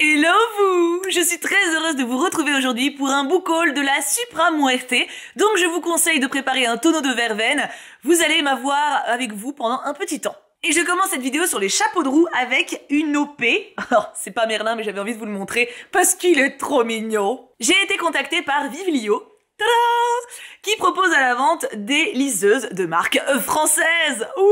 Hello vous! Je suis très heureuse de vous retrouver aujourd'hui pour un book haul de la Supra Muerte, donc je vous conseille de préparer un tonneau de verveine. Vous allez m'avoir avec vous pendant un petit temps. Et je commence cette vidéo sur les chapeaux de roue avec une OP. Alors, c'est pas Merlin, mais j'avais envie de vous le montrer parce qu'il est trop mignon. J'ai été contactée par Vivelio, qui propose à la vente des liseuses de marque française. Oui!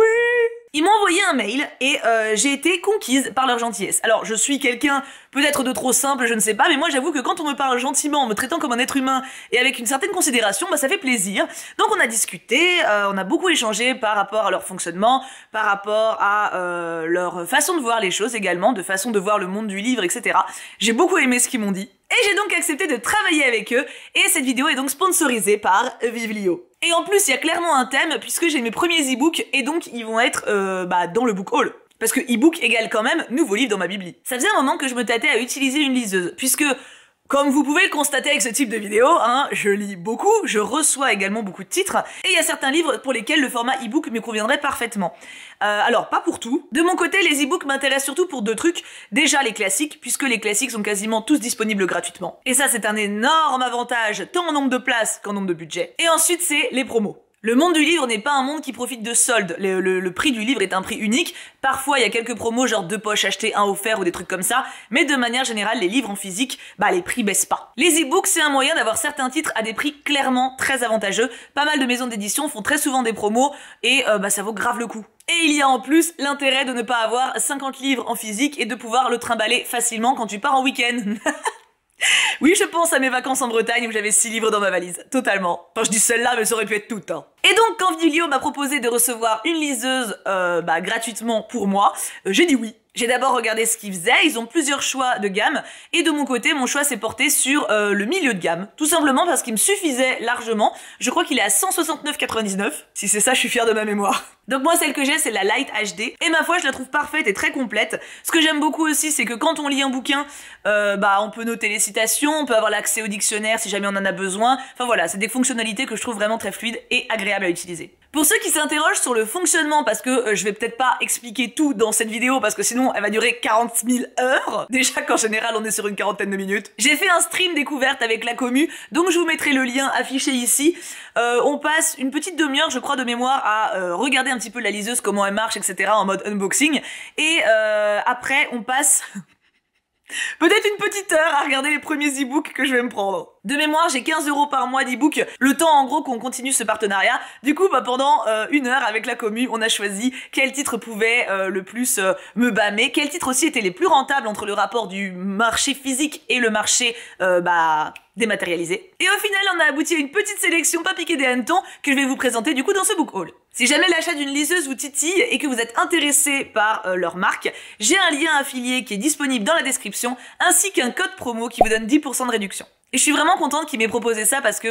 Ils m'ont envoyé un mail et j'ai été conquise par leur gentillesse. Alors, je suis quelqu'un peut-être de trop simple, je ne sais pas, mais moi j'avoue que quand on me parle gentiment, en me traitant comme un être humain et avec une certaine considération, bah ça fait plaisir. Donc on a discuté, on a beaucoup échangé par rapport à leur fonctionnement, par rapport à leur façon de voir les choses également, de façon de voir le monde du livre, etc. J'ai beaucoup aimé ce qu'ils m'ont dit. Et j'ai donc accepté de travailler avec eux, et cette vidéo est donc sponsorisée par Vivelio. Et en plus, il y a clairement un thème, puisque j'ai mes premiers e-books, et donc ils vont être dans le book haul. Parce que e-book égale quand même nouveau livre dans ma bibli. Ça faisait un moment que je me tâtais à utiliser une liseuse, puisque, comme vous pouvez le constater avec ce type de vidéo, je lis beaucoup, je reçois également beaucoup de titres, et il y a certains livres pour lesquels le format e-book me conviendrait parfaitement. Alors, pas pour tout. De mon côté, les e-books m'intéressent surtout pour deux trucs. Déjà, les classiques, puisque les classiques sont quasiment tous disponibles gratuitement. Et ça, c'est un énorme avantage, tant en nombre de places qu'en nombre de budget. Et ensuite, c'est les promos. Le monde du livre n'est pas un monde qui profite de soldes. Le prix du livre est un prix unique. Parfois, il y a quelques promos, genre 2 poches achetées, 1 offert ou des trucs comme ça. Mais de manière générale, les livres en physique, les prix baissent pas. Les e-books, c'est un moyen d'avoir certains titres à des prix clairement très avantageux. Pas mal de maisons d'édition font très souvent des promos et ça vaut grave le coup. Et il y a en plus l'intérêt de ne pas avoir 50 livres en physique et de pouvoir le trimballer facilement quand tu pars en week-end. Oui, je pense à mes vacances en Bretagne où j'avais 6 livres dans ma valise. Totalement. Enfin, je dis celle-là, mais ça aurait pu être toute. Et donc, quand Vivelio m'a proposé de recevoir une liseuse gratuitement pour moi, j'ai dit oui. J'ai d'abord regardé ce qu'ils faisaient, ils ont plusieurs choix de gamme, et de mon côté, mon choix s'est porté sur le milieu de gamme. Tout simplement parce qu'il me suffisait largement. Je crois qu'il est à 169,99. Si c'est ça, je suis fière de ma mémoire. Donc moi, celle que j'ai, c'est la Light HD, et ma foi, je la trouve parfaite et très complète. Ce que j'aime beaucoup aussi, c'est que quand on lit un bouquin, on peut noter les citations, on peut avoir l'accès au dictionnaire si jamais on en a besoin. Enfin voilà, c'est des fonctionnalités que je trouve vraiment très fluides et agréables à utiliser. Pour ceux qui s'interrogent sur le fonctionnement, parce que je vais peut-être pas expliquer tout dans cette vidéo, parce que sinon elle va durer 40 000 heures, déjà qu'en général on est sur une quarantaine de minutes, j'ai fait un stream découverte avec la commu, donc je vous mettrai le lien affiché ici. On passe une petite demi-heure, je crois, de mémoire à regarder un petit peu la liseuse, comment elle marche, etc. en mode unboxing, et après on passe... peut-être une petite heure à regarder les premiers e-books que je vais me prendre. De mémoire, j'ai 15 € par mois d'e-book, le temps en gros qu'on continue ce partenariat. Du coup, pendant une heure avec la commu, on a choisi quel titre pouvait le plus me bâmer, quels titres aussi étaient les plus rentables entre le rapport du marché physique et le marché dématérialisé. Et au final, on a abouti à une petite sélection pas piquée des hannetons que je vais vous présenter du coup dans ce book haul. Si jamais l'achat d'une liseuse vous titille et que vous êtes intéressé par leur marque, j'ai un lien affilié qui est disponible dans la description, ainsi qu'un code promo qui vous donne 10% de réduction. Et je suis vraiment contente qu'il m'ait proposé ça parce que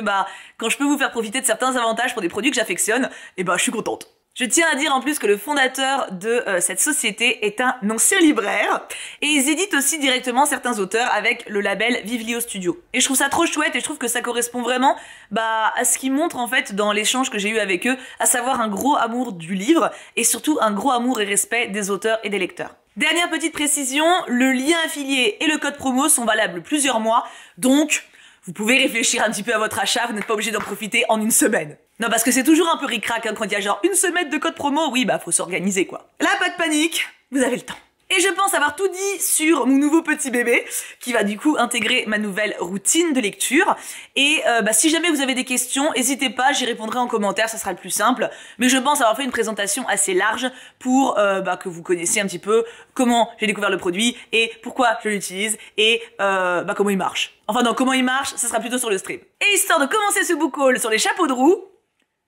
quand je peux vous faire profiter de certains avantages pour des produits que j'affectionne, je suis contente. Je tiens à dire en plus que le fondateur de cette société est un ancien libraire et ils éditent aussi directement certains auteurs avec le label Vivelio Studio. Et je trouve ça trop chouette et je trouve que ça correspond vraiment à ce qu'ils montrent en fait dans l'échange que j'ai eu avec eux, à savoir un gros amour du livre et surtout un gros amour et respect des auteurs et des lecteurs. Dernière petite précision, le lien affilié et le code promo sont valables plusieurs mois, donc vous pouvez réfléchir un petit peu à votre achat, vous n'êtes pas obligé d'en profiter en une semaine. Non, parce que c'est toujours un peu ric-rac quand il y a genre une semaine de code promo, oui, faut s'organiser quoi. Là, pas de panique, vous avez le temps. Et je pense avoir tout dit sur mon nouveau petit bébé, qui va du coup intégrer ma nouvelle routine de lecture. Et si jamais vous avez des questions, n'hésitez pas, j'y répondrai en commentaire, ça sera le plus simple. Mais je pense avoir fait une présentation assez large pour que vous connaissiez un petit peu comment j'ai découvert le produit et pourquoi je l'utilise et comment il marche. Enfin non, comment il marche, ça sera plutôt sur le stream. Et histoire de commencer ce book haul sur les chapeaux de roue,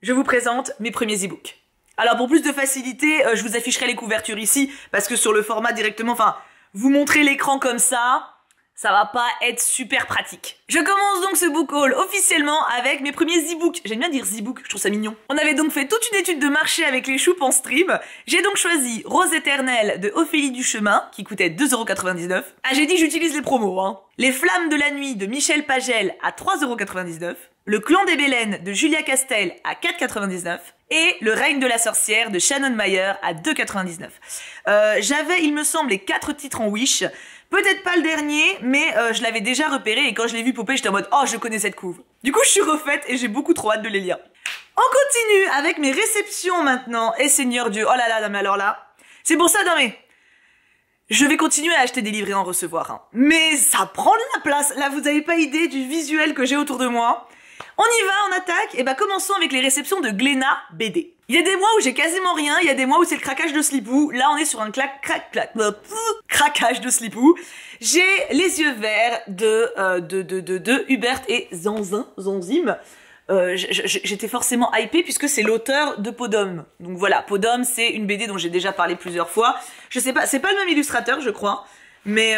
je vous présente mes premiers e-books. Alors pour plus de facilité, je vous afficherai les couvertures ici, parce que sur le format directement, vous montrer l'écran comme ça va pas être super pratique. Je commence donc ce book haul officiellement avec mes premiers e-books. J'aime bien dire e-book, je trouve ça mignon. On avait donc fait toute une étude de marché avec les choupes en stream. J'ai donc choisi Rose éternelle de Ophélie Duchemin, qui coûtait 2,99 €. Ah, j'ai dit j'utilise les promos, Les flammes de la nuit de Michel Pagel à 3,99 €. Le clan des Bélènes de Julia Castel à 4,99 € et Le règne de la sorcière de Shannon Meyer à 2,99 €. J'avais, il me semble, les 4 titres en Wish Peut-être pas le dernier, mais je l'avais déjà repéré et quand je l'ai vu popper, j'étais en mode « Oh, je connais cette couve ». Du coup, je suis refaite et j'ai beaucoup trop hâte de les lire. On continue avec mes réceptions maintenant. Et Seigneur Dieu, oh là là, mais alors là, c'est pour ça, non mais... Je vais continuer à acheter des livres et en recevoir, hein. Mais ça prend de la place. Là, vous avez pas idée du visuel que j'ai autour de moi. On y va, on attaque. Et bah, commençons avec les réceptions de Glénat BD. Il y a des mois où j'ai quasiment rien, il y a des mois où c'est le craquage de slipou. Là, on est sur un craquage de slipou. J'ai Les yeux verts de Hubert et Zanzim. J'étais forcément hypée puisque c'est l'auteur de Podum. Donc voilà, Podum, c'est une BD dont j'ai déjà parlé plusieurs fois. Je sais pas, c'est pas le même illustrateur, je crois. Mais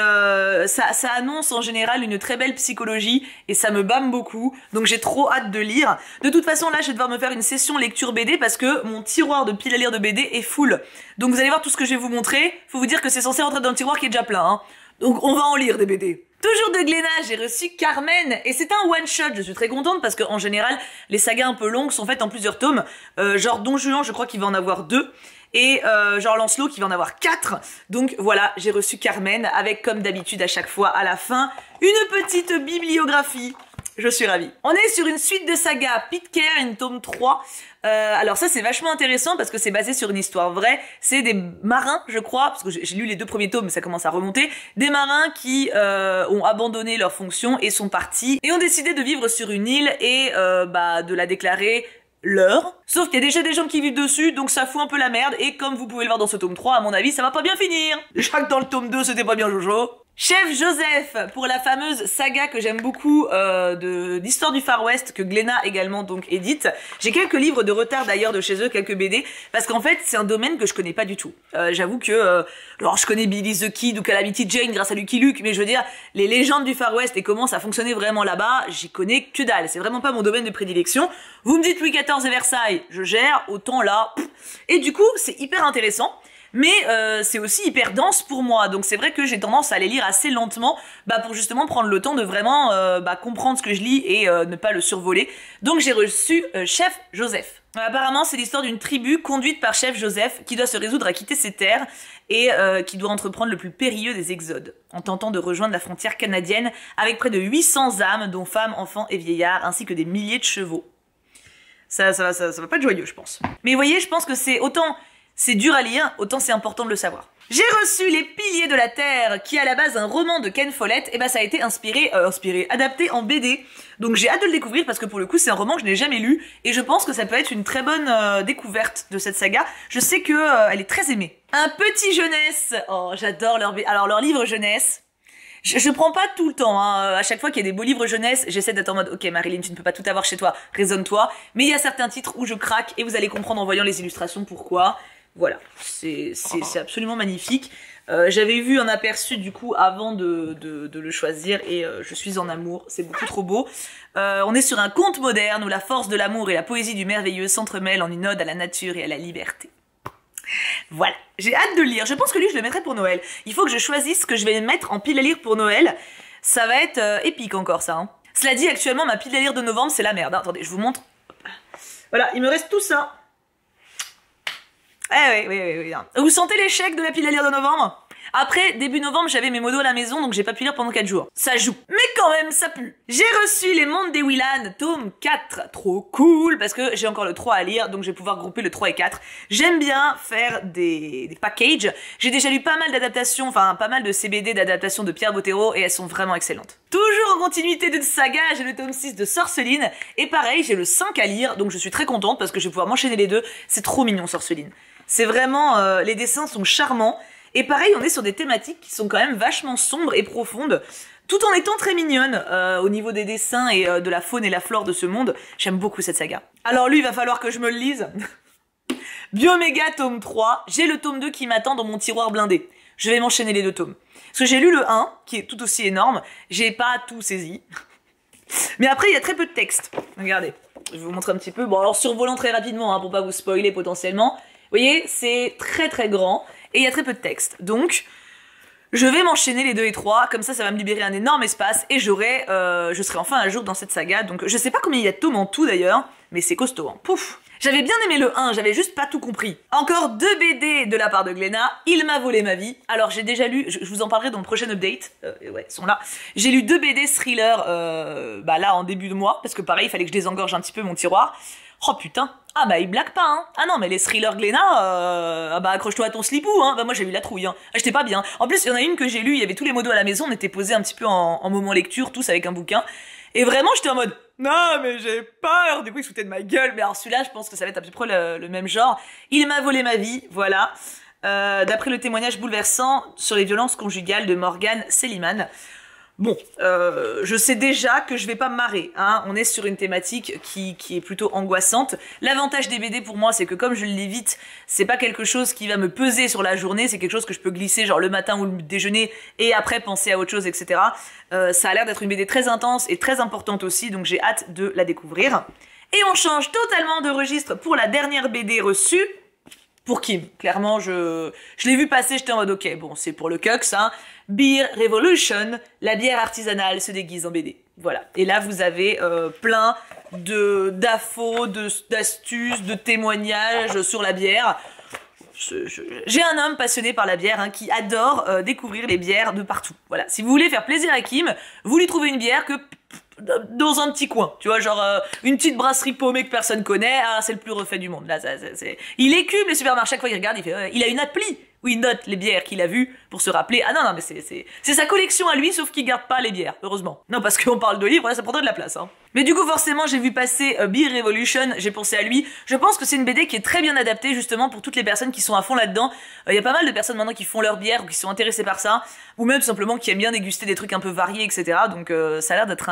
ça annonce en général une très belle psychologie et ça me bâme beaucoup, donc j'ai trop hâte de lire. De toute façon là je vais devoir me faire une session lecture BD parce que mon tiroir de pile à lire de BD est full. Donc vous allez voir tout ce que je vais vous montrer, faut vous dire que c'est censé rentrer dans le tiroir qui est déjà plein, hein. Donc on va en lire des BD. Toujours de Glénat, j'ai reçu Carmen, et c'est un one-shot, je suis très contente parce qu'en général, les sagas un peu longues sont faites en plusieurs tomes, genre Don Juan, je crois qu'il va en avoir 2, et genre Lancelot qui va en avoir 4, donc voilà, j'ai reçu Carmen, avec comme d'habitude à chaque fois, à la fin, une petite bibliographie. Je suis ravie. On est sur une suite de sagas, Pitcairn, tome 3. Alors ça c'est vachement intéressant parce que c'est basé sur une histoire vraie. C'est des marins, je crois, parce que j'ai lu les 2 premiers tomes mais ça commence à remonter. Des marins qui ont abandonné leur fonction et sont partis et ont décidé de vivre sur une île et de la déclarer leur. Sauf qu'il y a déjà des gens qui vivent dessus, donc ça fout un peu la merde, et comme vous pouvez le voir dans ce tome 3, à mon avis, ça va pas bien finir. Je crois que dans le tome 2, c'était pas bien Jojo. Chef Joseph, pour la fameuse saga que j'aime beaucoup d'histoire du Far West, que Glénat également donc édite. J'ai quelques livres de retard d'ailleurs de chez eux, quelques BD, parce qu'en fait c'est un domaine que je connais pas du tout. J'avoue que, alors je connais Billy the Kid ou Calamity Jane grâce à Lucky Luke, mais je veux dire, les légendes du Far West et comment ça fonctionnait vraiment là-bas, j'y connais que dalle, c'est vraiment pas mon domaine de prédilection. Vous me dites Louis XIV et Versailles, je gère, autant là, et du coup c'est hyper intéressant. Mais c'est aussi hyper dense pour moi, donc c'est vrai que j'ai tendance à les lire assez lentement, pour justement prendre le temps de vraiment comprendre ce que je lis et ne pas le survoler. Donc j'ai reçu Chef Joseph. Apparemment c'est l'histoire d'une tribu conduite par Chef Joseph qui doit se résoudre à quitter ses terres et qui doit entreprendre le plus périlleux des exodes, en tentant de rejoindre la frontière canadienne avec près de 800 âmes, dont femmes, enfants et vieillards, ainsi que des milliers de chevaux. Ça va pas être joyeux je pense. Mais vous voyez, je pense que c'est autant... C'est dur à lire, autant c'est important de le savoir. J'ai reçu Les Piliers de la Terre, qui est à la base un roman de Ken Follett, et ça a été adapté en BD. Donc j'ai hâte de le découvrir parce que pour le coup c'est un roman que je n'ai jamais lu, et je pense que ça peut être une très bonne découverte de cette saga. Je sais que elle est très aimée. Un petit jeunesse, oh j'adore leur livre jeunesse. Je prends pas tout le temps, hein. À chaque fois qu'il y a des beaux livres jeunesse, j'essaie d'être en mode « Ok Marilyn, tu ne peux pas tout avoir chez toi, raisonne-toi ». Mais il y a certains titres où je craque, et vous allez comprendre en voyant les illustrations pourquoi. Voilà, c'est absolument magnifique. J'avais vu un aperçu du coup avant de le choisir et je suis en amour, c'est beaucoup trop beau. On est sur un conte moderne où la force de l'amour et la poésie du merveilleux s'entremêlent en une ode à la nature et à la liberté. Voilà, j'ai hâte de le lire. Je pense que lui je le mettrai pour Noël. Il faut que je choisisse ce que je vais mettre en pile à lire pour Noël. Ça va être épique encore ça, hein. Cela dit, actuellement ma pile à lire de novembre c'est la merde, hein. Attendez, je vous montre. Voilà, il me reste tout ça. Oui. Vous sentez l'échec de la pile à lire de novembre? Après, début novembre, j'avais mes modos à la maison, donc j'ai pas pu lire pendant 4 jours. Ça joue. Mais quand même, ça pue. J'ai reçu Les Mondes des Willan, tome 4. Trop cool, parce que j'ai encore le 3 à lire, donc je vais pouvoir grouper le 3 et 4. J'aime bien faire des packages. J'ai déjà lu pas mal d'adaptations, enfin pas mal de CBD d'adaptations de Pierre Bottero, et elles sont vraiment excellentes. Toujours en continuité de saga, j'ai le tome 6 de Sorceline, et pareil, j'ai le 5 à lire, donc je suis très contente, parce que je vais pouvoir m'enchaîner les deux. C'est trop mignon, Sorceline. C'est vraiment... les dessins sont charmants. Et pareil, on est sur des thématiques qui sont quand même vachement sombres et profondes, tout en étant très mignonnes au niveau des dessins et de la faune et la flore de ce monde. J'aime beaucoup cette saga. Alors lui, il va falloir que je me le lise. Bioméga tome 3, j'ai le tome 2 qui m'attend dans mon tiroir blindé. Je vais m'enchaîner les 2 tomes. Parce que j'ai lu le 1, qui est tout aussi énorme, j'ai pas tout saisi. Mais après, il y a très peu de texte. Regardez, je vais vous montrer un petit peu. Bon, alors survolant très rapidement, hein, pour pas vous spoiler potentiellement. Vous voyez, c'est très très grand. Et il y a très peu de texte. Donc, je vais m'enchaîner les 2 et 3, comme ça va me libérer un énorme espace, et je serai enfin à jour dans cette saga. Donc, je sais pas combien il y a de tomes en tout d'ailleurs, mais c'est costaud, hein. Pouf. J'avais bien aimé le 1, j'avais juste pas tout compris. Encore 2 BD de la part de Glénat, Il m'a volé ma vie. Alors j'ai déjà lu, je vous en parlerai dans le prochain update, ouais, ils sont là. J'ai lu 2 BD thriller, là en début de mois, parce que pareil, il fallait que je désengorge un petit peu mon tiroir. Oh putain, ah bah il blague pas, hein. Ah non, mais les thrillers Glénat, accroche-toi à ton slipou, hein. Bah moi j'ai eu la trouille, hein. Ah, j'étais pas bien. En plus, il y en a une que j'ai lue, il y avait tous les modos à la maison, on était posés un petit peu en moment lecture, tous avec un bouquin. Et vraiment, j'étais en mode, non, mais j'ai peur. Du coup, il se foutait de ma gueule. Mais alors, celui-là, je pense que ça va être à peu près le même genre. Il m'a volé ma vie, voilà. D'après le témoignage bouleversant sur les violences conjugales de Morgane Seliman. Bon, je sais déjà que je vais pas me marrer, hein. On est sur une thématique qui est plutôt angoissante. L'avantage des BD pour moi, c'est que comme je le lis vite, c'est pas quelque chose qui va me peser sur la journée, c'est quelque chose que je peux glisser genre le matin ou le déjeuner et après penser à autre chose, etc. Ça a l'air d'être une BD très intense et très importante aussi, donc j'ai hâte de la découvrir. Et on change totalement de registre pour la dernière BD reçue. Pour Kim, clairement, je l'ai vu passer, j'étais en mode ok, bon, c'est pour le Cux, hein. Beer Revolution, la bière artisanale se déguise en BD. Voilà. Et là, vous avez plein d'infos, d'astuces, de témoignages sur la bière. J'ai un homme passionné par la bière, hein, qui adore découvrir les bières de partout. Voilà. Si vous voulez faire plaisir à Kim, vous lui trouvez une bière dans un petit coin, tu vois, genre une petite brasserie paumée que personne connaît, ah c'est le plus refait du monde. Là, il écume les supermarchés, chaque fois qu'il regarde, il fait, il a une appli où il note les bières qu'il a vues pour se rappeler. Ah non, mais c'est sa collection à lui, sauf qu'il garde pas les bières, heureusement. Non, parce qu'on parle de livres, là, ça prendrait de la place, hein. Mais du coup, forcément, j'ai vu passer Beer Revolution, j'ai pensé à lui. Je pense que c'est une BD qui est très bien adaptée, justement, pour toutes les personnes qui sont à fond là-dedans. Il y a pas mal de personnes maintenant qui font leur bière ou qui sont intéressées par ça, ou même tout simplement qui aiment bien déguster des trucs un peu variés, etc. Donc ça a l'air d'être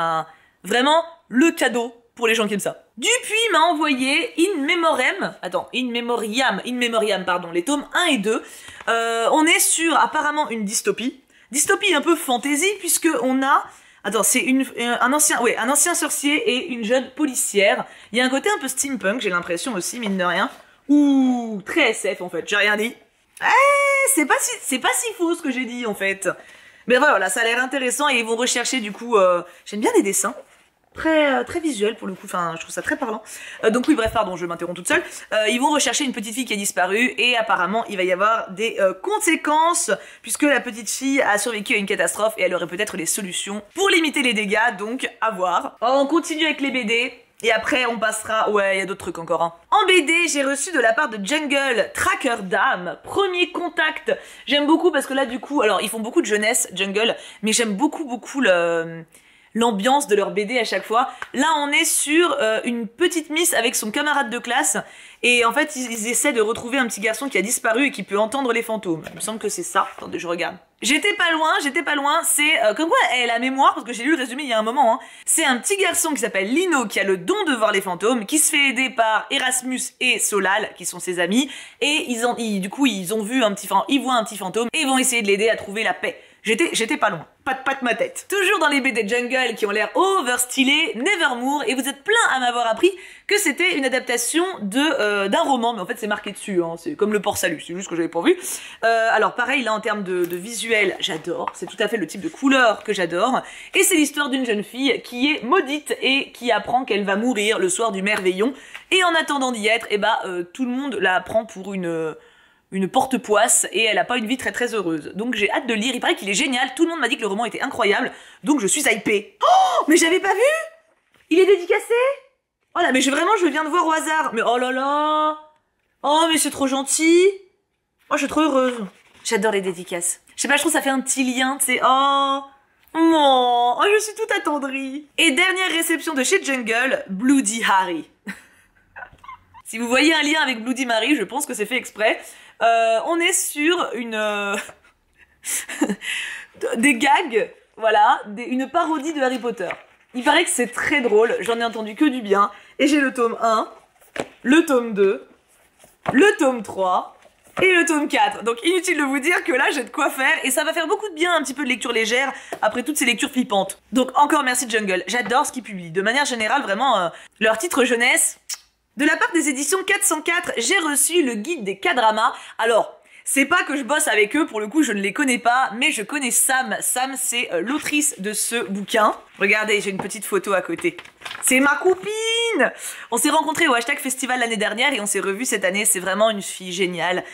vraiment le cadeau pour les gens qui aiment ça. Dupuis m'a envoyé In Memoriam, pardon, les tomes 1 et 2. On est sur apparemment une dystopie. Dystopie un peu fantasy, puisque on a... Attends, c'est un ancien sorcier et une jeune policière. Il y a un côté un peu steampunk, j'ai l'impression aussi, mine de rien. Ouh, très SF en fait, j'ai rien dit. C'est pas si faux ce que j'ai dit en fait. Mais voilà, ça a l'air intéressant et ils vont rechercher du coup... J'aime bien les dessins. Très visuel pour le coup, enfin je trouve ça très parlant. Donc oui, bref, pardon, je m'interromps toute seule. Ils vont rechercher une petite fille qui a disparu et apparemment il va y avoir des conséquences puisque la petite fille a survécu à une catastrophe et elle aurait peut-être des solutions pour limiter les dégâts, donc à voir. On continue avec les BD. Et après, on passera... Ouais, il y a d'autres trucs encore, hein. En BD, j'ai reçu de la part de Jungle Tracker d'âme, Premier Contact. J'aime beaucoup parce que là, du coup... Alors, ils font beaucoup de jeunesse, Jungle, mais j'aime beaucoup l'ambiance de leur BD à chaque fois. Là, on est sur une petite miss avec son camarade de classe. Et en fait, ils essaient de retrouver un petit garçon qui a disparu et qui peut entendre les fantômes. Il me semble que c'est ça. Attendez, je regarde. J'étais pas loin. C'est comme quoi, la mémoire, parce que j'ai lu le résumé il y a un moment, hein. C'est un petit garçon qui s'appelle Lino, qui a le don de voir les fantômes, qui se fait aider par Erasmus et Solal, qui sont ses amis. Et ils voient un petit fantôme et ils vont essayer de l'aider à trouver la paix. J'étais pas loin. Pas de ma tête. Toujours dans les BD Jungle qui ont l'air overstylés, Nevermore, et vous êtes plein à m'avoir appris que c'était une adaptation d'un roman, mais en fait c'est marqué dessus, hein, c'est comme le Port-Salut, c'est juste que j'avais pas vu. Alors pareil, là en termes de visuel, j'adore, c'est tout à fait le type de couleur que j'adore, et c'est l'histoire d'une jeune fille qui est maudite et qui apprend qu'elle va mourir le soir du Merveillon, et en attendant d'y être, tout le monde la prend pour une porte-poisse et elle a pas une vie très heureuse. Donc j'ai hâte de le lire, il paraît qu'il est génial, tout le monde m'a dit que le roman était incroyable, donc je suis hypée. Oh, mais j'avais pas vu! Il est dédicacé? Oh là, mais je viens de voir au hasard. Mais oh là là! Oh, mais c'est trop gentil! Oh, je suis trop heureuse. J'adore les dédicaces. Je sais pas, je trouve que ça fait un petit lien, tu sais, oh, je suis toute attendrie. Et dernière réception de chez Jungle, Bloody Harry. Si vous voyez un lien avec Bloody Mary, je pense que c'est fait exprès. On est sur des gags, voilà, une parodie de Harry Potter. Il paraît que c'est très drôle, j'en ai entendu que du bien. Et j'ai le tome 1, le tome 2, le tome 3 et le tome 4. Donc inutile de vous dire que là j'ai de quoi faire et ça va faire beaucoup de bien, un petit peu de lecture légère après toutes ces lectures flippantes. Donc encore merci Jungle, j'adore ce qu'ils publient. De manière générale, vraiment, leur titre jeunesse... De la part des éditions 404, j'ai reçu le guide des K-dramas. Alors, c'est pas que je bosse avec eux, pour le coup je ne les connais pas, mais je connais Sam. Sam, c'est l'autrice de ce bouquin. Regardez, j'ai une petite photo à côté. C'est ma copine! On s'est rencontrés au hashtag festival l'année dernière et on s'est revus cette année. C'est vraiment une fille géniale,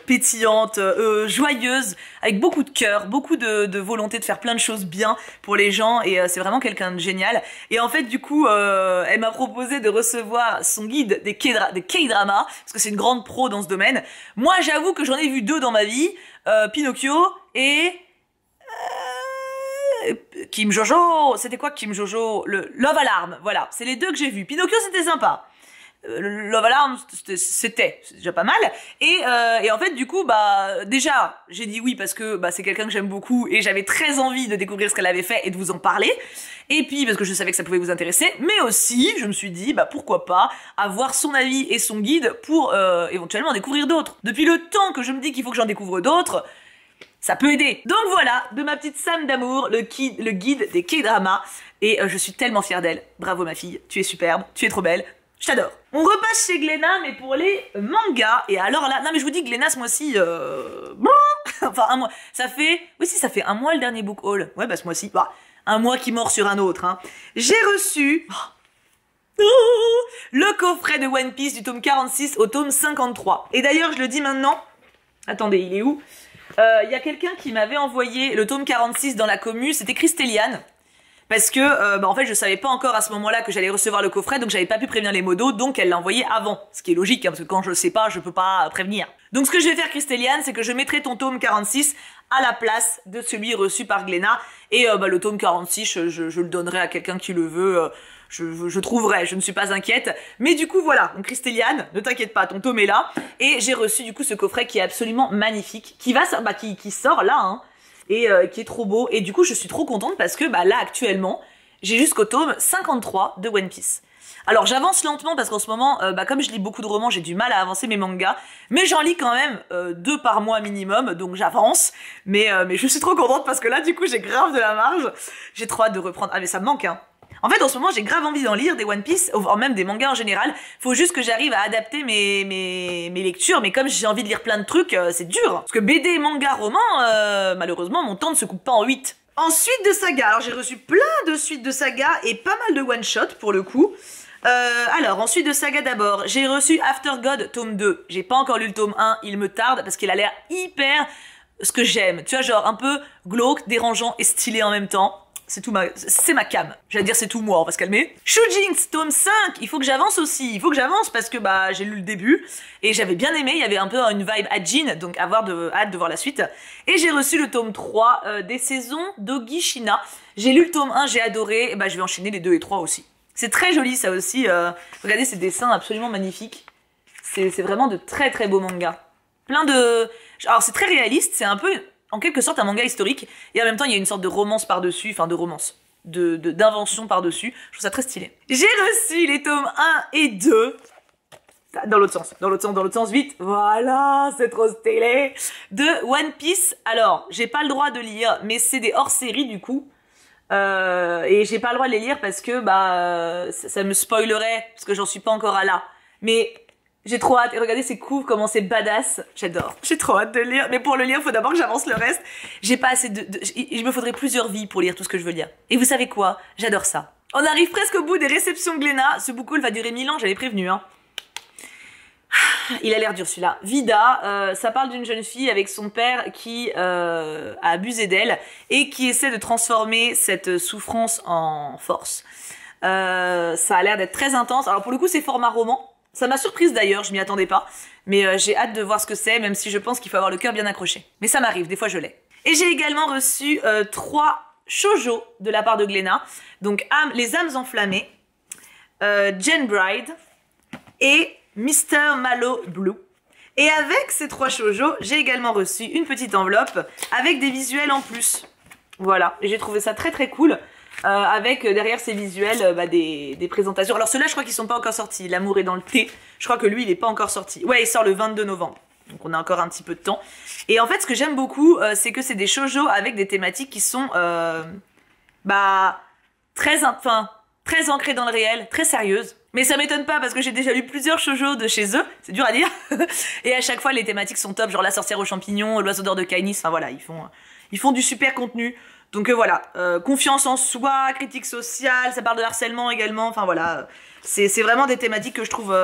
pétillante, joyeuse, avec beaucoup de cœur, beaucoup de volonté de faire plein de choses bien pour les gens et c'est vraiment quelqu'un de génial. Et en fait, du coup, elle m'a proposé de recevoir son guide des K-dramas, parce que c'est une grande pro dans ce domaine. Moi, j'avoue que j'en ai vu 2 dans ma vie, Pinocchio et... Kim Jojo, c'était quoi Kim Jojo? Le Love Alarm, voilà, c'est les 2 que j'ai vus. Pinocchio c'était sympa, Love Alarm c'était déjà pas mal. Et en fait du coup bah déjà j'ai dit oui parce que bah c'est quelqu'un que j'aime beaucoup et j'avais très envie de découvrir ce qu'elle avait fait et de vous en parler. Et puis parce que je savais que ça pouvait vous intéresser, mais aussi je me suis dit bah pourquoi pas avoir son avis et son guide pour éventuellement en découvrir d'autres. Depuis le temps que je me dis qu'il faut que j'en découvre d'autres, ça peut aider. Donc voilà, de ma petite Sam d'amour, le guide des K-dramas. Et je suis tellement fière d'elle. Bravo ma fille, tu es superbe, tu es trop belle, je t'adore. On repasse chez Glénat, mais pour les mangas. Et alors là, non mais je vous dis Glénat ce mois-ci, enfin un mois, ça fait, oui si ça fait un mois le dernier book haul. Ouais bah ce mois-ci, bah, un mois qui mord sur un autre. Hein. J'ai reçu... le coffret de One Piece du tome 46 au tome 53. Et d'ailleurs je le dis maintenant, attendez il est où? Il y a quelqu'un qui m'avait envoyé le tome 46 dans la commu, c'était Christéliane. Parce que, en fait, je savais pas encore à ce moment-là que j'allais recevoir le coffret, donc j'avais pas pu prévenir les modos, donc elle l'a envoyé avant. Ce qui est logique, hein, parce que quand je sais pas, je peux pas prévenir. Donc ce que je vais faire, Christéliane, c'est que je mettrai ton tome 46 à la place de celui reçu par Glénat. Et le tome 46, je le donnerai à quelqu'un qui le veut. Je trouverai, je ne suis pas inquiète. Mais du coup, voilà. Donc, Christéliane, ne t'inquiète pas, ton tome est là. Et j'ai reçu, du coup, ce coffret qui est absolument magnifique. Qui sort là, hein. Et qui est trop beau. Et du coup, je suis trop contente parce que, là, actuellement, j'ai jusqu'au tome 53 de One Piece. Alors, j'avance lentement parce qu'en ce moment, comme je lis beaucoup de romans, j'ai du mal à avancer mes mangas. Mais j'en lis quand même 2 par mois minimum, donc j'avance. Mais je suis trop contente parce que là, du coup, j'ai grave de la marge. J'ai trop hâte de reprendre. Ah, mais ça me manque, hein. En fait, en ce moment, j'ai grave envie d'en lire des One Piece, ou même des mangas en général. Faut juste que j'arrive à adapter mes lectures, mais comme j'ai envie de lire plein de trucs, c'est dur. Parce que BD, manga, roman, malheureusement, mon temps ne se coupe pas en 8. Ensuite de saga, alors j'ai reçu plein de suites de saga et pas mal de one-shot pour le coup. Alors, ensuite de saga d'abord, j'ai reçu After God, tome 2. J'ai pas encore lu le tome 1, il me tarde parce qu'il a l'air hyper ce que j'aime. Tu vois, genre un peu glauque, dérangeant et stylé en même temps. C'est ma cam. J'allais dire c'est tout moi, on va se calmer. Shujinx, tome 5, il faut que j'avance aussi. Il faut que j'avance parce que j'ai lu le début et j'avais bien aimé, il y avait un peu une vibe Ajin, donc hâte de voir la suite. Et j'ai reçu le tome 3 des saisons d'Ogishina. J'ai lu le tome 1, j'ai adoré, et je vais enchaîner les 2 et 3 aussi. C'est très joli ça aussi, regardez ces dessins absolument magnifiques. C'est vraiment de très très beaux mangas. Plein de... Alors c'est très réaliste, c'est un peu... en quelque sorte un manga historique, et en même temps il y a une sorte de romance par-dessus, enfin de romance, d'invention par-dessus, je trouve ça très stylé. J'ai reçu les tomes 1 et 2, dans l'autre sens, vite, voilà, c'est trop stylé, de One Piece. Alors, j'ai pas le droit de lire, mais c'est des hors-série du coup, et j'ai pas le droit de les lire parce que ça me spoilerait, parce que j'en suis pas encore à là, mais... j'ai trop hâte, et regardez ces couves, comment c'est badass, j'adore. J'ai trop hâte de lire, mais pour le lire, faut d'abord que j'avance le reste. J'ai pas assez il me faudrait plusieurs vies pour lire tout ce que je veux lire. Et vous savez quoi? J'adore ça. On arrive presque au bout des réceptions Glénat, ce book haul va durer 1000 ans, j'avais prévenu, hein. Il a l'air dur celui-là. Vida, ça parle d'une jeune fille avec son père qui a abusé d'elle, et qui essaie de transformer cette souffrance en force. Ça a l'air d'être très intense, alors pour le coup c'est format roman. Ça m'a surprise d'ailleurs, je m'y attendais pas. Mais j'ai hâte de voir ce que c'est, même si je pense qu'il faut avoir le cœur bien accroché. Mais ça m'arrive, des fois je l'ai. Et j'ai également reçu 3 shoujo de la part de Glénat. Donc Les âmes enflammées, Jane Bride et Mr. Malo Blue. Et avec ces 3 shoujo, j'ai également reçu une petite enveloppe avec des visuels en plus. Voilà, et j'ai trouvé ça très très cool. Avec derrière ces visuels des présentations. Alors ceux-là je crois qu'ils sont pas encore sortis. L'amour est dans le thé, je crois que lui il est pas encore sorti. Ouais, il sort le 22 novembre, donc on a encore un petit peu de temps. Et en fait ce que j'aime beaucoup c'est que c'est des shoujo avec des thématiques qui sont très ancrées dans le réel, très sérieuses. Mais ça m'étonne pas parce que j'ai déjà lu plusieurs shoujo de chez eux, c'est dur à dire. Et à chaque fois les thématiques sont top, genre la sorcière aux champignons, l'oiseau d'or de Kainis, enfin voilà, ils font du super contenu. Donc voilà, confiance en soi, critique sociale, ça parle de harcèlement également, enfin voilà, c'est vraiment des thématiques que je trouve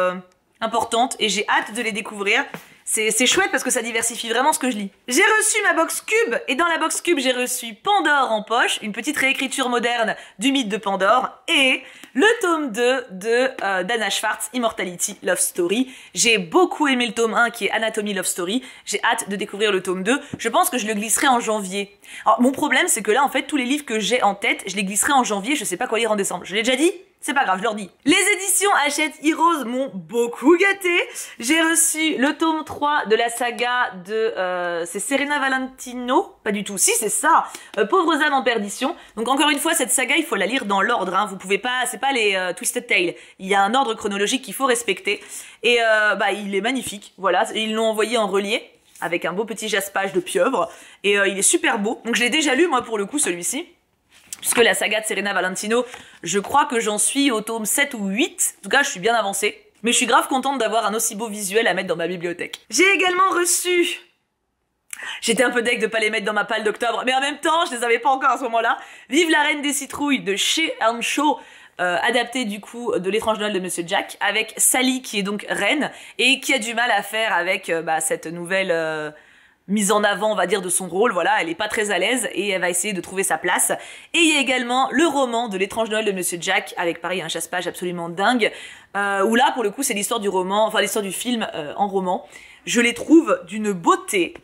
importantes et j'ai hâte de les découvrir. C'est chouette parce que ça diversifie vraiment ce que je lis. J'ai reçu ma box cube et dans la box cube j'ai reçu Pandore en poche, une petite réécriture moderne du mythe de Pandore et le tome 2 de d'Anna Schwartz, Immortality Love Story. J'ai beaucoup aimé le tome 1 qui est Anatomy Love Story. J'ai hâte de découvrir le tome 2. Je pense que je le glisserai en janvier. Alors mon problème c'est que là en fait tous les livres que j'ai en tête, je les glisserai en janvier, je sais pas quoi lire en décembre. Je l'ai déjà dit ? C'est pas grave, je leur dis. Les éditions Hachette Heroes m'ont beaucoup gâté. J'ai reçu le tome 3 de la saga de... c'est Serena Valentino ? Pas du tout. Si, c'est ça. Pauvres âmes en perdition. Donc encore une fois, cette saga, il faut la lire dans l'ordre. Hein. Vous pouvez pas... C'est pas les Twisted Tales. Il y a un ordre chronologique qu'il faut respecter. Et il est magnifique. Voilà. Ils l'ont envoyé en relié avec un beau petit jaspage de pieuvre. Et il est super beau. Donc je l'ai déjà lu, moi, pour le coup, celui-ci. Puisque la saga de Serena Valentino, je crois que j'en suis au tome 7 ou 8. En tout cas, je suis bien avancée. Mais je suis grave contente d'avoir un aussi beau visuel à mettre dans ma bibliothèque. J'ai également reçu... J'étais un peu deg de pas les mettre dans ma palle d'octobre, mais en même temps, je les avais pas encore à ce moment-là. Vive la Reine des Citrouilles de chez Earnshaw, adapté du coup de L'étrange Noël de Monsieur Jack, avec Sally qui est donc reine, et qui a du mal à faire avec cette nouvelle... mise en avant, on va dire, de son rôle, voilà, elle est pas très à l'aise et elle va essayer de trouver sa place. Et il y a également le roman de L'étrange Noël de Monsieur Jack, avec pareil un jaspage absolument dingue, où là, pour le coup, c'est l'histoire du roman, enfin l'histoire du film en roman. Je les trouve d'une beauté,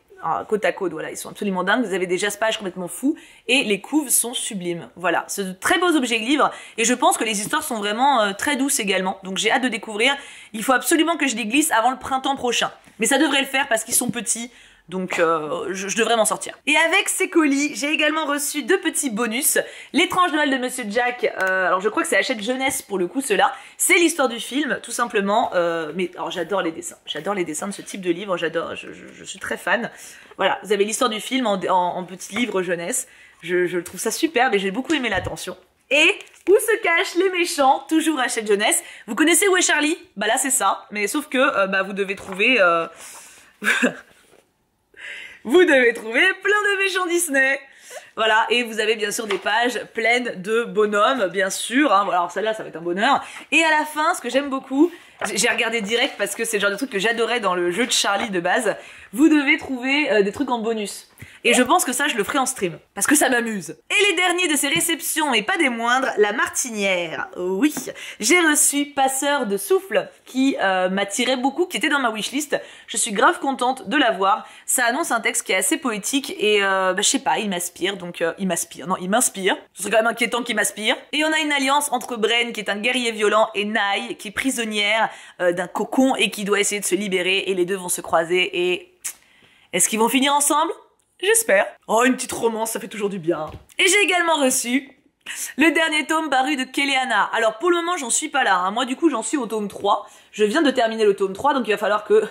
côte à côte, voilà, ils sont absolument dingues, vous avez des jaspages complètement fous, et les couves sont sublimes, voilà, c'est de très beaux objets livres, et je pense que les histoires sont vraiment très douces également, donc j'ai hâte de découvrir. Il faut absolument que je les glisse avant le printemps prochain, mais ça devrait le faire parce qu'ils sont petits, donc je devrais m'en sortir. Et avec ces colis, j'ai également reçu 2 petits bonus. L'étrange Noël de Monsieur Jack, alors je crois que c'est Hachette Jeunesse pour le coup, ceux-là. C'est l'histoire du film, tout simplement. Mais alors j'adore les dessins. J'adore les dessins de ce type de livre, j'adore, je suis très fan. Voilà, vous avez l'histoire du film en petit livre jeunesse. Je trouve ça superbe et j'ai beaucoup aimé l'attention. Et où se cachent les méchants, toujours Hachette Jeunesse. Vous connaissez Où est Charlie? Bah là c'est ça, mais sauf que vous devez trouver... Vous devez trouver plein de méchants Disney. Voilà, et vous avez bien sûr des pages pleines de bonhommes, bien sûr. Hein. Voilà, alors celle-là, ça va être un bonheur. Et à la fin, ce que j'aime beaucoup, j'ai regardé direct parce que c'est le genre de truc que j'adorais dans le jeu de Charlie de base. Vous devez trouver des trucs en bonus. Et je pense que ça, je le ferai en stream. Parce que ça m'amuse. Et les derniers de ces réceptions, et pas des moindres, la Martinière. Oui, j'ai reçu Passeur de souffle, qui m'attirait beaucoup, qui était dans ma wishlist. Je suis grave contente de l'avoir. Ça annonce un texte qui est assez poétique, et je sais pas, il m'inspire, donc il m'inspire. Non, il m'inspire. Ce serait quand même inquiétant qu'il m'inspire. Et on a une alliance entre Bren, qui est un guerrier violent, et Nai, qui est prisonnière d'un cocon, et qui doit essayer de se libérer, et les deux vont se croiser, et... Est-ce qu'ils vont finir ensemble? J'espère. Oh, une petite romance, ça fait toujours du bien. Et j'ai également reçu le dernier tome paru de Kéléana. Alors, pour le moment, j'en suis pas là. Hein. Moi, du coup, j'en suis au tome 3. Je viens de terminer le tome 3, donc il va falloir que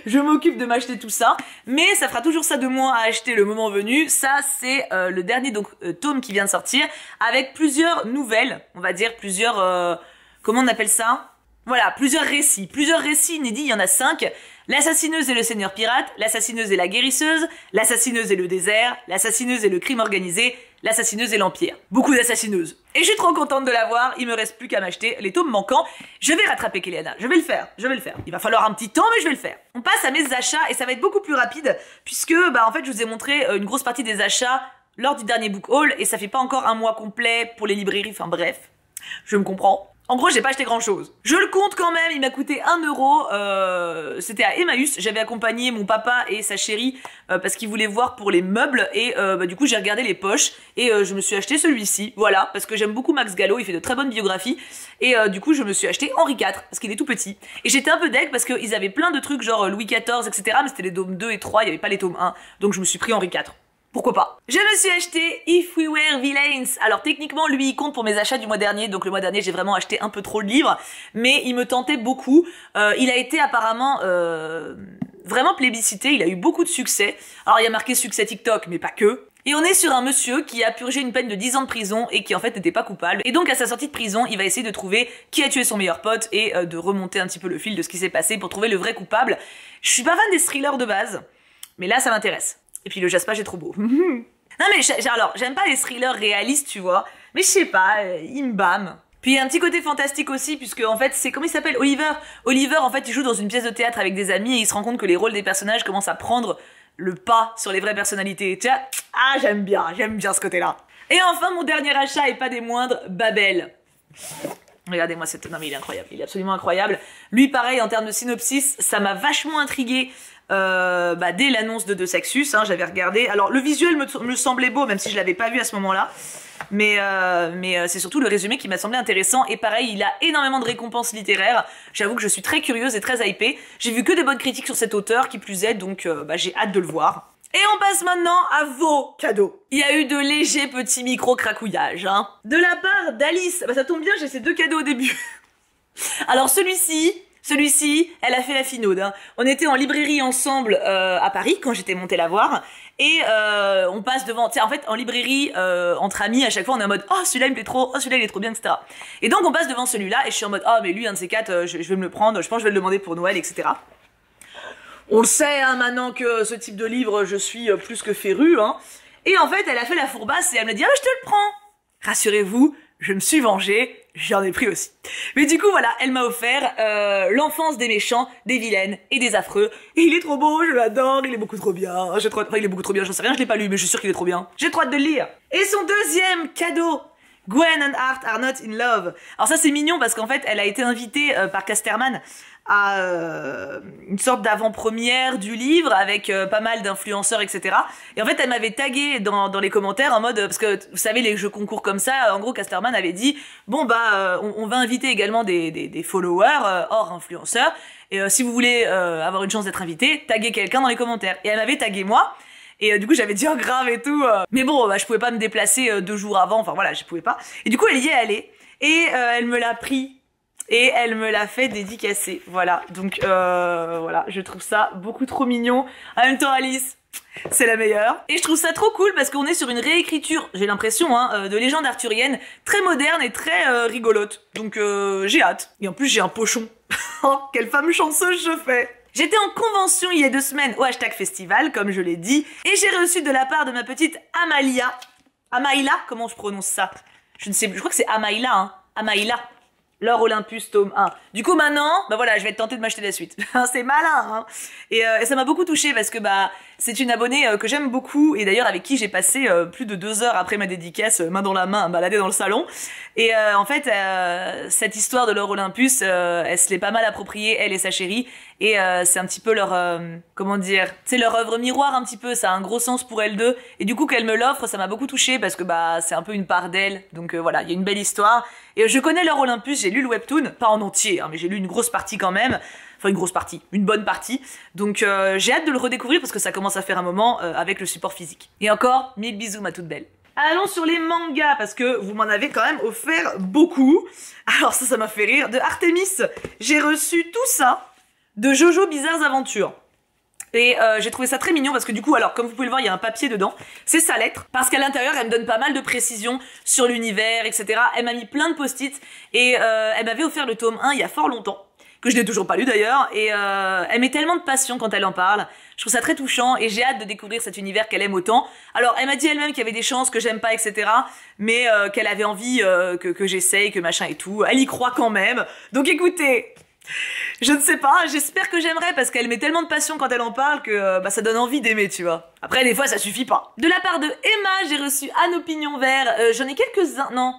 je m'occupe de m'acheter tout ça. Mais ça fera toujours ça de moins à acheter le moment venu. Ça, c'est le dernier tome qui vient de sortir, avec plusieurs nouvelles, on va dire, plusieurs... comment on appelle ça? Voilà, plusieurs récits inédits, il y en a 5. L'assassineuse et le seigneur pirate, l'assassineuse et la guérisseuse, l'assassineuse et le désert, l'assassineuse et le crime organisé, l'assassineuse et l'empire. Beaucoup d'assassineuses. Et je suis trop contente de l'avoir, il me reste plus qu'à m'acheter les tomes manquants. Je vais rattraper Kéléana, je vais le faire. Il va falloir un petit temps, mais je vais le faire. On passe à mes achats et ça va être beaucoup plus rapide, puisque en fait je vous ai montré une grosse partie des achats lors du dernier book haul, et ça fait pas encore un mois complet pour les librairies, enfin bref, je me comprends. En gros, j'ai pas acheté grand chose. Je le compte quand même, il m'a coûté 1 €. C'était à Emmaüs, j'avais accompagné mon papa et sa chérie parce qu'ils voulaient voir pour les meubles. Et du coup, j'ai regardé les poches et je me suis acheté celui-ci. Voilà, parce que j'aime beaucoup Max Gallo, il fait de très bonnes biographies. Et du coup, je me suis acheté Henri IV parce qu'il est tout petit. Et j'étais un peu deg parce qu'ils avaient plein de trucs genre Louis XIV, etc. Mais c'était les tomes 2 et 3, il n'y avait pas les tomes 1. Donc je me suis pris Henri IV. Pourquoi pas? Je me suis acheté If We Were Villains. Alors techniquement, lui, il compte pour mes achats du mois dernier. Donc le mois dernier, j'ai vraiment acheté un peu trop de livres. Mais il me tentait beaucoup. Il a été apparemment vraiment plébiscité. Il a eu beaucoup de succès. Alors il y a marqué succès TikTok, mais pas que. Et on est sur un monsieur qui a purgé une peine de 10 ans de prison et qui en fait n'était pas coupable. Et donc à sa sortie de prison, il va essayer de trouver qui a tué son meilleur pote et de remonter un petit peu le fil de ce qui s'est passé pour trouver le vrai coupable. Je suis pas fan des thrillers de base, mais là ça m'intéresse. Et puis le jaspage est trop beau. Non mais, alors, j'aime pas les thrillers réalistes, tu vois, mais je sais pas, il me bâme. Puis il y a un petit côté fantastique aussi, puisque en fait, c'est, comment il s'appelle, Oliver. Oliver, en fait, il joue dans une pièce de théâtre avec des amis et il se rend compte que les rôles des personnages commencent à prendre le pas sur les vraies personnalités. Tu vois, ah, j'aime bien ce côté-là. Et enfin, mon dernier achat, et pas des moindres, Babel. Regardez-moi cette... Non mais il est incroyable, il est absolument incroyable. Lui, pareil, en termes de synopsis, ça m'a vachement intrigué dès l'annonce de Sexus, hein, j'avais regardé. Alors, le visuel me semblait beau, même si je l'avais pas vu à ce moment-là. Mais c'est surtout le résumé qui m'a semblé intéressant. Et pareil, il a énormément de récompenses littéraires. J'avoue que je suis très curieuse et très hypée. J'ai vu que des bonnes critiques sur cet auteur, qui plus est, donc j'ai hâte de le voir. Et on passe maintenant à vos cadeaux. Il y a eu de légers petits micro-cracouillages, hein. De la part d'Alice, ça tombe bien, j'ai ces 2 cadeaux au début. Alors celui-ci, elle a fait la finaude, hein. On était en librairie ensemble à Paris, quand j'étais montée la voir, et on passe devant, tu sais, en fait, en librairie, entre amis, à chaque fois, on est en mode « Oh, celui-là, il me plaît trop, oh, celui-là, il est trop bien, etc. » Et donc, on passe devant celui-là, et je suis en mode « Oh, mais lui, un de ces 4, je vais me le prendre, je pense que je vais le demander pour Noël, etc. » On le sait, hein, maintenant que ce type de livre, je suis plus que féru, hein. Et en fait, elle a fait la fourbasse et elle me dit « Ah, je te le prends !» Rassurez-vous, je me suis vengée, j'en ai pris aussi. Mais du coup, voilà, elle m'a offert L'enfance des méchants, des vilaines et des affreux. Et il est trop beau, je l'adore, il est beaucoup trop bien. Enfin, il est beaucoup trop bien, j'en sais rien, je l'ai pas lu, mais je suis sûre qu'il est trop bien. J'ai trop hâte de le lire. Et son deuxième cadeau, Gwen and Art are not in love. Alors ça, c'est mignon parce qu'en fait, elle a été invitée par Casterman à une sorte d'avant-première du livre avec pas mal d'influenceurs, etc. Et en fait, elle m'avait tagué dans les commentaires en mode... Parce que, vous savez, les jeux concours comme ça, en gros, Casterman avait dit « Bon, on va inviter également des followers hors influenceurs. Et si vous voulez avoir une chance d'être invité, taguez quelqu'un dans les commentaires. » Et elle m'avait tagué moi. Et du coup, j'avais dit « Oh, grave et tout. » Mais bon, je pouvais pas me déplacer 2 jours avant. Enfin, voilà, je pouvais pas. Et du coup, elle y est allée. Et elle me l'a pris. Et elle me l'a fait dédicacer, voilà. Donc voilà, je trouve ça beaucoup trop mignon. En même temps, Alice, c'est la meilleure. Et je trouve ça trop cool parce qu'on est sur une réécriture, j'ai l'impression, hein, de légende arthurienne, très moderne et très rigolote. Donc j'ai hâte. Et en plus, j'ai un pochon. Oh, quelle femme chanceuse je fais. J'étais en convention il y a 2 semaines au #festival, comme je l'ai dit, et j'ai reçu de la part de ma petite Amaïla. Amaïla, comment je prononce ça? Je ne sais plus, je crois que c'est Amaïla, hein. Amaïla. L'or Olympus, tome 1. Du coup, maintenant, voilà, je vais être tentée de m'acheter la suite. C'est malin, hein. Et ça m'a beaucoup touchée parce que, c'est une abonnée que j'aime beaucoup et d'ailleurs avec qui j'ai passé plus de 2 heures après ma dédicace, main dans la main, à me balader dans le salon. Et en fait, cette histoire de l'or Olympus, elle se l'est pas mal appropriée, elle et sa chérie. Et c'est un petit peu leur, comment dire, c'est leur œuvre miroir un petit peu, ça a un gros sens pour elles deux. Et du coup, qu'elle me l'offre, ça m'a beaucoup touchée parce que c'est un peu une part d'elle. Donc voilà, il y a une belle histoire. Et je connais l'or Olympus, j'ai lu le webtoon, pas en entier, hein, mais j'ai lu une grosse partie quand même. Enfin, une grosse partie, une bonne partie. Donc j'ai hâte de le redécouvrir parce que ça commence à faire un moment avec le support physique. Et encore, 1000 bisous ma toute belle. Allons sur les mangas, parce que vous m'en avez quand même offert beaucoup. Alors ça m'a fait rire. De Artemis, j'ai reçu tout ça de Jojo Bizarres Aventures. Et j'ai trouvé ça très mignon parce que du coup, alors comme vous pouvez le voir, il y a un papier dedans. C'est sa lettre, parce qu'à l'intérieur, elle me donne pas mal de précisions sur l'univers, etc. Elle m'a mis plein de post-it et elle m'avait offert le tome 1 il y a fort longtemps, que je n'ai toujours pas lu d'ailleurs, et elle met tellement de passion quand elle en parle. Je trouve ça très touchant et j'ai hâte de découvrir cet univers qu'elle aime autant. Alors elle m'a dit elle-même qu'il y avait des chances que j'aime pas, etc. Mais qu'elle avait envie que j'essaye, que machin et tout. Elle y croit quand même. Donc écoutez, je ne sais pas, j'espère que j'aimerais parce qu'elle met tellement de passion quand elle en parle que ça donne envie d'aimer, tu vois. Après des fois ça suffit pas. De la part de Emma, j'ai reçu Anne au pignon vert. J'en ai quelques-uns, non.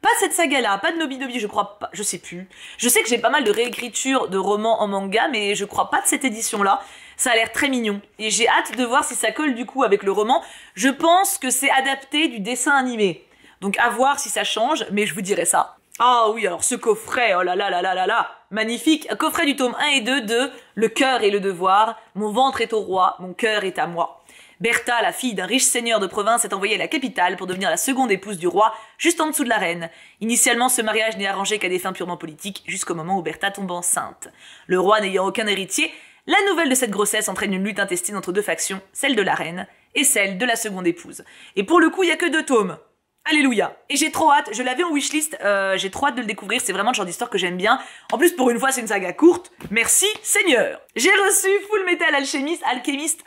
Pas cette saga-là, pas de Nobi Nobi, je crois pas, je sais plus. Je sais que j'ai pas mal de réécritures de romans en manga, mais je crois pas de cette édition-là. Ça a l'air très mignon. Et j'ai hâte de voir si ça colle du coup avec le roman. Je pense que c'est adapté du dessin animé. Donc à voir si ça change, mais je vous dirai ça. Ah oui, alors ce coffret, oh là là là là là là, magnifique. Coffret du tome 1 et 2 de Le cœur et le devoir. Mon ventre est au roi, mon cœur est à moi. Bertha, la fille d'un riche seigneur de province, est envoyée à la capitale pour devenir la seconde épouse du roi, juste en dessous de la reine. Initialement, ce mariage n'est arrangé qu'à des fins purement politiques, jusqu'au moment où Bertha tombe enceinte. Le roi n'ayant aucun héritier, la nouvelle de cette grossesse entraîne une lutte intestine entre 2 factions, celle de la reine et celle de la seconde épouse. Et pour le coup, il n'y a que 2 tomes. Alléluia. Et j'ai trop hâte, je l'avais en wishlist, j'ai trop hâte de le découvrir, c'est vraiment le genre d'histoire que j'aime bien. En plus, pour une fois, c'est une saga courte. Merci, Seigneur. J'ai reçu Full Metal Alchemist,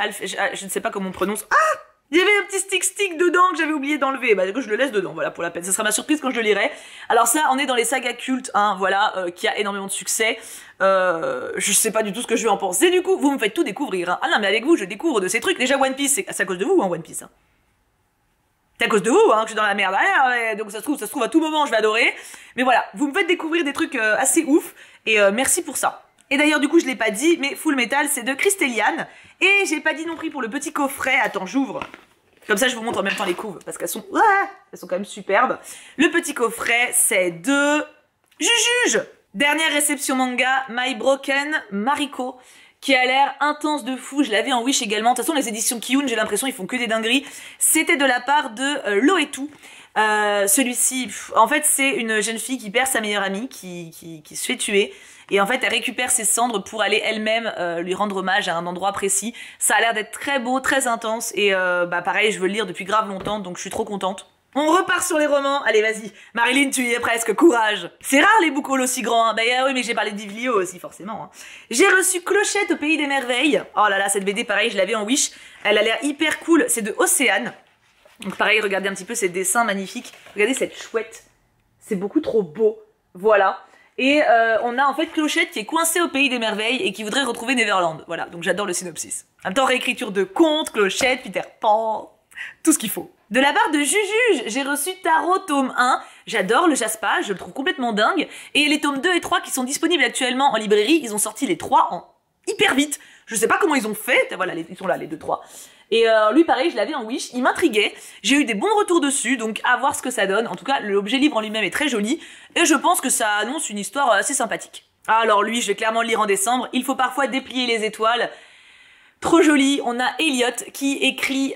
je ne sais pas comment on prononce. Ah, Il y avait un petit stick dedans que j'avais oublié d'enlever. Bah, du coup, je le laisse dedans, voilà, pour la peine. Ça sera ma surprise quand je le lirai. Alors ça, on est dans les sagas cultes, hein, voilà, qui a énormément de succès. Je sais pas du tout ce que je vais en penser. Du coup, vous me faites tout découvrir, hein. Ah non, mais avec vous, je découvre de ces trucs. Déjà, One Piece, c'est à cause de vous, hein, One Piece, hein. C'est à cause de vous, hein, que je suis dans la merde. Ah, ouais, donc ça se trouve, à tout moment, je vais adorer. Mais voilà, vous me faites découvrir des trucs assez ouf. Et merci pour ça. Et d'ailleurs, du coup, je l'ai pas dit, mais Full Metal, c'est de Christelian. Et j'ai pas dit non plus pour le petit coffret. Attends, j'ouvre. Comme ça, je vous montre en même temps les couves, parce qu'elles sont, elles sont quand même superbes. Le petit coffret, c'est de Jujuge. Dernière réception manga, My Broken Mariko, qui a l'air intense de fou. Je l'avais en Wish également. De toute façon, les éditions Kiyun, j'ai l'impression, ils font que des dingueries. C'était de la part de Loetu. Celui-ci, en fait, c'est une jeune fille qui perd sa meilleure amie, qui se fait tuer. Et en fait, elle récupère ses cendres pour aller elle-même lui rendre hommage à un endroit précis. Ça a l'air d'être très beau, très intense. Et bah pareil, je veux le lire depuis grave longtemps, donc je suis trop contente. On repart sur les romans. Allez, vas-y. Marilyn, tu y es presque. Courage. C'est rare les boucoles aussi grands. Hein. Bah oui, mais j'ai parlé d'Ivlio aussi, forcément. Hein. J'ai reçu Clochette au Pays des Merveilles. Oh là là, cette BD, pareil, je l'avais en Wish. Elle a l'air hyper cool. C'est de Océane. Donc pareil, regardez un petit peu ces dessins magnifiques. Regardez cette chouette. C'est beaucoup trop beau. Voilà. Et on a en fait Clochette qui est coincée au Pays des Merveilles et qui voudrait retrouver Neverland. Voilà, donc j'adore le synopsis. En même temps, réécriture de contes, Clochette, Peter Pan, tout ce qu'il faut. De la part de Jujuge, j'ai reçu Tarot tome 1. J'adore le Jaspa, je le trouve complètement dingue. Et les tomes 2 et 3 qui sont disponibles actuellement en librairie, ils ont sorti les 3 en hyper vite. Je sais pas comment ils ont fait, voilà, ils sont là les 2-3. Et lui pareil, je l'avais en Wish, il m'intriguait, j'ai eu des bons retours dessus, donc à voir ce que ça donne. En tout cas, l'objet livre en lui-même est très joli, et je pense que ça annonce une histoire assez sympathique. Alors lui, je vais clairement le lire en décembre, il faut parfois déplier les étoiles. Trop joli, on a Elliot qui écrit,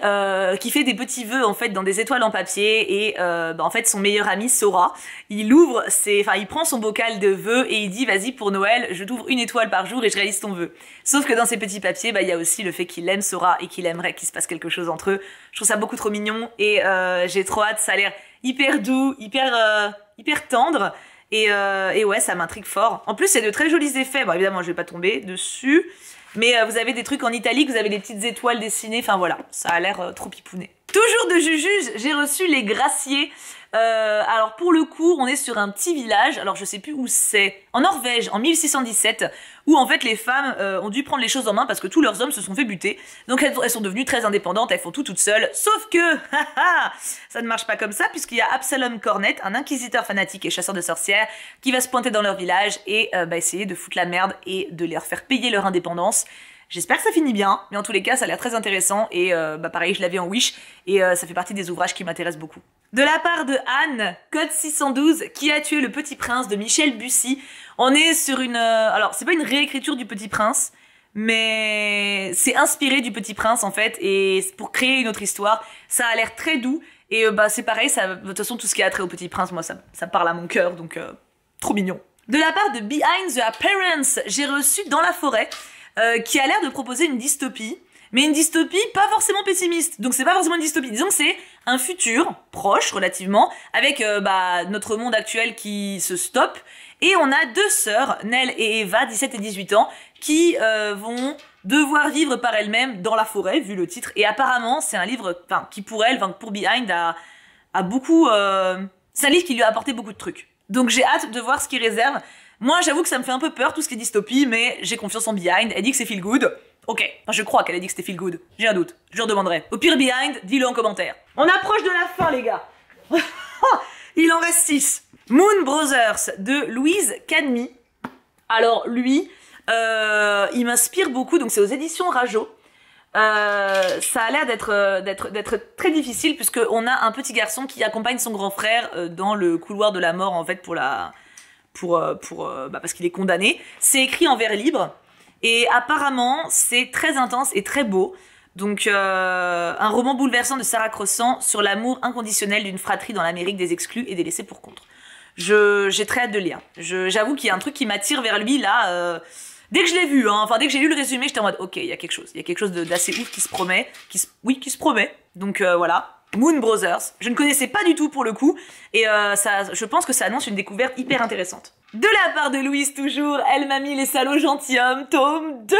qui fait des petits vœux en fait dans des étoiles en papier et en fait son meilleur ami Sora, il prend son bocal de vœux et il dit vas-y pour Noël, je t'ouvre une étoile par jour et je réalise ton vœu. Sauf que dans ces petits papiers, il y a aussi le fait qu'il aime Sora et qu'il aimerait qu'il se passe quelque chose entre eux. Je trouve ça beaucoup trop mignon et j'ai trop hâte, ça a l'air hyper doux, hyper tendre. Et ouais, ça m'intrigue fort. En plus, c'est de très jolis effets. Bon, évidemment, je vais pas tomber dessus. Mais vous avez des trucs en italique, vous avez des petites étoiles dessinées. Enfin voilà, ça a l'air trop pipouné. Toujours de Jujuge, j'ai reçu les Graciers. Alors pour le coup, on est sur un petit village. Alors je sais plus où c'est. En Norvège, en 1617. Où en fait les femmes ont dû prendre les choses en main parce que tous leurs hommes se sont fait buter. Donc elles sont devenues très indépendantes, elles font tout toutes seules. Sauf que, ça ne marche pas comme ça puisqu'il y a Absalom Cornet, un inquisiteur fanatique et chasseur de sorcières, qui va se pointer dans leur village et essayer de foutre la merde et de leur faire payer leur indépendance. J'espère que ça finit bien, mais en tous les cas, ça a l'air très intéressant et pareil, je l'avais en Wish et ça fait partie des ouvrages qui m'intéressent beaucoup. De la part de Anne, Code 612, qui a tué le Petit Prince de Michel Bussy. On est sur une... alors, c'est pas une réécriture du Petit Prince, mais c'est inspiré du Petit Prince en fait, et pour créer une autre histoire. Ça a l'air très doux, et c'est pareil, de toute façon, tout ce qui a trait au Petit Prince, moi, ça parle à mon cœur, donc trop mignon. De la part de Behind the Appearance, j'ai reçu Dans la forêt, qui a l'air de proposer une dystopie, mais une dystopie pas forcément pessimiste. Donc c'est pas forcément une dystopie. Disons que c'est un futur proche relativement avec notre monde actuel qui se stoppe et on a deux sœurs, Nell et Eva, 17 et 18 ans, qui vont devoir vivre par elles-mêmes dans la forêt vu le titre et apparemment c'est un livre qui pour elle, pour Behind a beaucoup c'est un livre qui lui a apporté beaucoup de trucs. Donc j'ai hâte de voir ce qu'il réserve. Moi, j'avoue que ça me fait un peu peur, tout ce qui est dystopie, mais j'ai confiance en Behind. Elle dit que c'est feel good. Ok, je crois qu'elle a dit que c'était feel good. J'ai un doute, je leur demanderai. Au pire, Behind, dis-le en commentaire. On approche de la fin, les gars. Il en reste 6. Moon Brothers de Louise Cadmy. Alors, lui, il m'inspire beaucoup, donc c'est aux éditions Rajo. Ça a l'air d'être très difficile, puisqu'on a un petit garçon qui accompagne son grand frère dans le couloir de la mort, en fait, parce qu'il est condamné. C'est écrit en vers libre et apparemment c'est très intense et très beau. Donc un roman bouleversant de Sarah Crossan sur l'amour inconditionnel d'une fratrie dans l'Amérique des exclus et des laissés pour compte. J'ai très hâte de lire. J'avoue qu'il y a un truc qui m'attire vers lui là. Dès que je l'ai vu, dès que j'ai lu le résumé, j'étais en mode ok, il y a quelque chose d'assez ouf qui se promet, qui se promet. Donc voilà. Moon Brothers. Je ne connaissais pas du tout pour le coup, et je pense que ça annonce une découverte hyper intéressante. De la part de Louise toujours, elle m'a mis Les Salauds Gentilshommes, tome 2.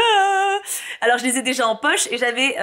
Alors je les ai déjà en poche, et j'avais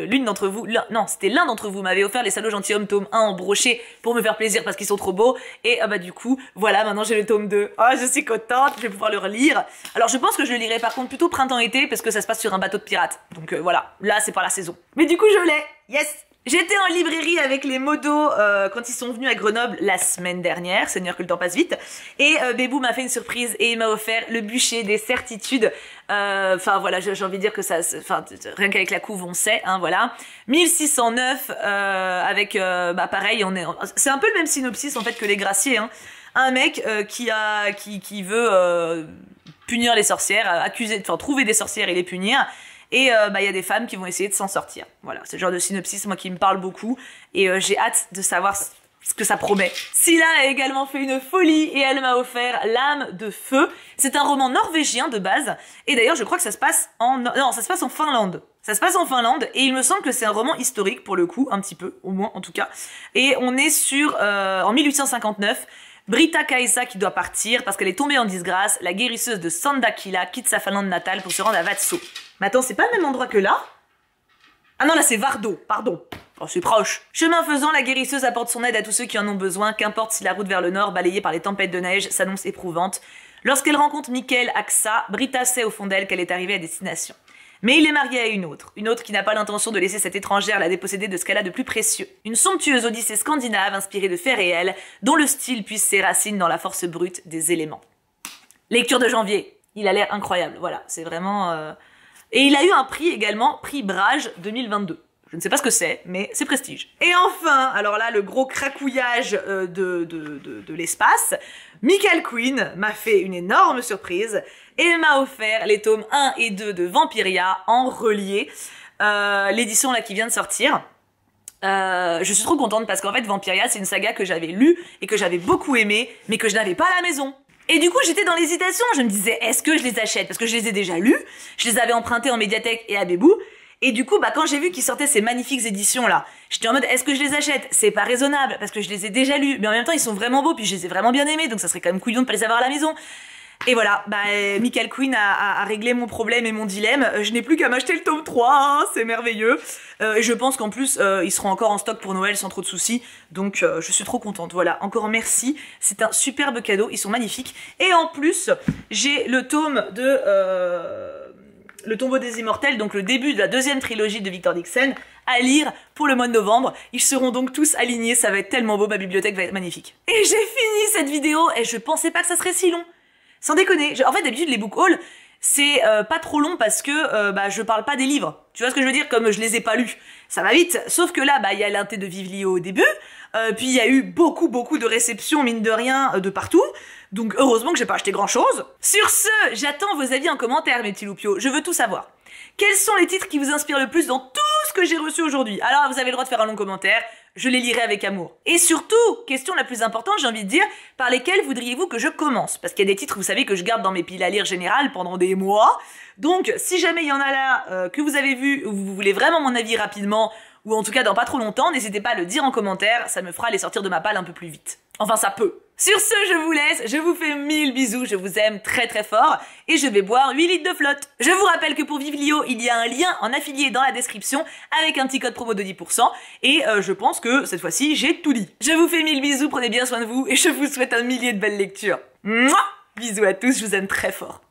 l'une d'entre vous, non c'était l'un d'entre vous m'avait offert Les Salauds Gentilshommes tome 1 en brochet pour me faire plaisir parce qu'ils sont trop beaux, et bah du coup, voilà, maintenant j'ai le tome 2. Oh, je suis contente, je vais pouvoir le relire. Alors je pense que je le lirai par contre plutôt printemps-été parce que ça se passe sur un bateau de pirates. Donc voilà, là c'est pas la saison. Mais du coup je l'ai, yes. J'étais en librairie avec les modos quand ils sont venus à Grenoble la semaine dernière, Seigneur que le temps passe vite, et Bébou m'a fait une surprise et il m'a offert le bûcher des certitudes. Enfin voilà, j'ai envie de dire que ça, enfin rien qu'avec la couve on sait, hein, voilà. 1609 avec bah pareil, c'est un peu le même synopsis en fait que Les Graciers, hein. Un mec qui veut punir les sorcières, trouver des sorcières et les punir. Et bah y a des femmes qui vont essayer de s'en sortir. Voilà, c'est le genre de synopsis moi qui me parle beaucoup et j'ai hâte de savoir ce que ça promet. Scylla a également fait une folie et elle m'a offert L'âme de feu. C'est un roman norvégien de base et d'ailleurs je crois que ça se passe ça se passe en Finlande. Ça se passe en Finlande et il me semble que c'est un roman historique pour le coup, un petit peu, au moins en tout cas. Et on est sur en 1859. Britta-Kaisa qui doit partir parce qu'elle est tombée en disgrâce, la guérisseuse de Sandakila quitte sa Finlande natale pour se rendre à Vatsö. Mais attends, c'est pas le même endroit que là? Ah non, là c'est Vardo, pardon. Oh, c'est proche. Chemin faisant, la guérisseuse apporte son aide à tous ceux qui en ont besoin, qu'importe si la route vers le nord, balayée par les tempêtes de neige, s'annonce éprouvante. Lorsqu'elle rencontre Mikkel Aksa, Britta sait au fond d'elle qu'elle est arrivée à destination. Mais il est marié à une autre qui n'a pas l'intention de laisser cette étrangère la déposséder de ce qu'elle a de plus précieux. Une somptueuse odyssée scandinave inspirée de faits réels, dont le style puise ses racines dans la force brute des éléments. Lecture de janvier. Il a l'air incroyable, voilà, c'est vraiment... Et il a eu un prix également, prix Brage 2022. Je ne sais pas ce que c'est, mais c'est prestige. Et enfin, alors là, le gros cracouillage de l'espace, Michael Quinn m'a fait une énorme surprise et m'a offert les tomes 1 et 2 de Vampiria en relié, l'édition là qui vient de sortir. Je suis trop contente parce qu'en fait Vampiria c'est une saga que j'avais lue et que j'avais beaucoup aimée, mais que je n'avais pas à la maison. Et du coup j'étais dans l'hésitation, je me disais est-ce que je les achète? Parce que je les ai déjà lus, je les avais empruntés en médiathèque et à Bébou. Et du coup, bah, quand j'ai vu qu'ils sortaient ces magnifiques éditions là, j'étais en mode est-ce que je les achète? C'est pas raisonnable parce que je les ai déjà lus, mais en même temps ils sont vraiment beaux, puis je les ai vraiment bien aimés, donc ça serait quand même couillon de pas les avoir à la maison. Et voilà, bah, Michael Quinn a réglé mon problème et mon dilemme. Je n'ai plus qu'à m'acheter le tome 3, hein, c'est merveilleux. Et je pense qu'en plus, ils seront encore en stock pour Noël sans trop de soucis. Donc, je suis trop contente. Voilà, encore merci. C'est un superbe cadeau, ils sont magnifiques. Et en plus, j'ai le tome de... Le Tombeau des Immortels, donc le début de la deuxième trilogie de Victor Dixon, à lire pour le mois de novembre. Ils seront donc tous alignés, ça va être tellement beau, ma bibliothèque va être magnifique. Et j'ai fini cette vidéo et je pensais pas que ça serait si long. Sans déconner. En fait, d'habitude, les book hauls, c'est pas trop long parce que bah, je parle pas des livres. Tu vois ce que je veux dire? Comme je les ai pas lus. Ça va vite. Sauf que là, bah, y a l'inté de Vivlio au début. Puis il y a eu beaucoup de réceptions, mine de rien, de partout. Donc heureusement que j'ai pas acheté grand chose. Sur ce, j'attends vos avis en commentaire, mes petits loupiaux. Je veux tout savoir. Quels sont les titres qui vous inspirent le plus dans tout ce que j'ai reçu aujourd'hui? Alors vous avez le droit de faire un long commentaire, je les lirai avec amour. Et surtout, question la plus importante, j'ai envie de dire, par lesquels voudriez-vous que je commence? Parce qu'il y a des titres, vous savez, que je garde dans mes piles à lire générales pendant des mois. Donc si jamais il y en a là que vous avez vu, ou vous voulez vraiment mon avis rapidement, ou en tout cas dans pas trop longtemps, n'hésitez pas à le dire en commentaire, ça me fera les sortir de ma palle un peu plus vite. Enfin ça peut. Sur ce, je vous laisse, je vous fais 1000 bisous, je vous aime très très fort, et je vais boire 8 litres de flotte. Je vous rappelle que pour Vivlio, il y a un lien en affilié dans la description, avec un petit code promo de 10%, et je pense que cette fois-ci, j'ai tout dit. Je vous fais 1000 bisous, prenez bien soin de vous, et je vous souhaite un millier de belles lectures. Mouah! Bisous à tous, je vous aime très fort.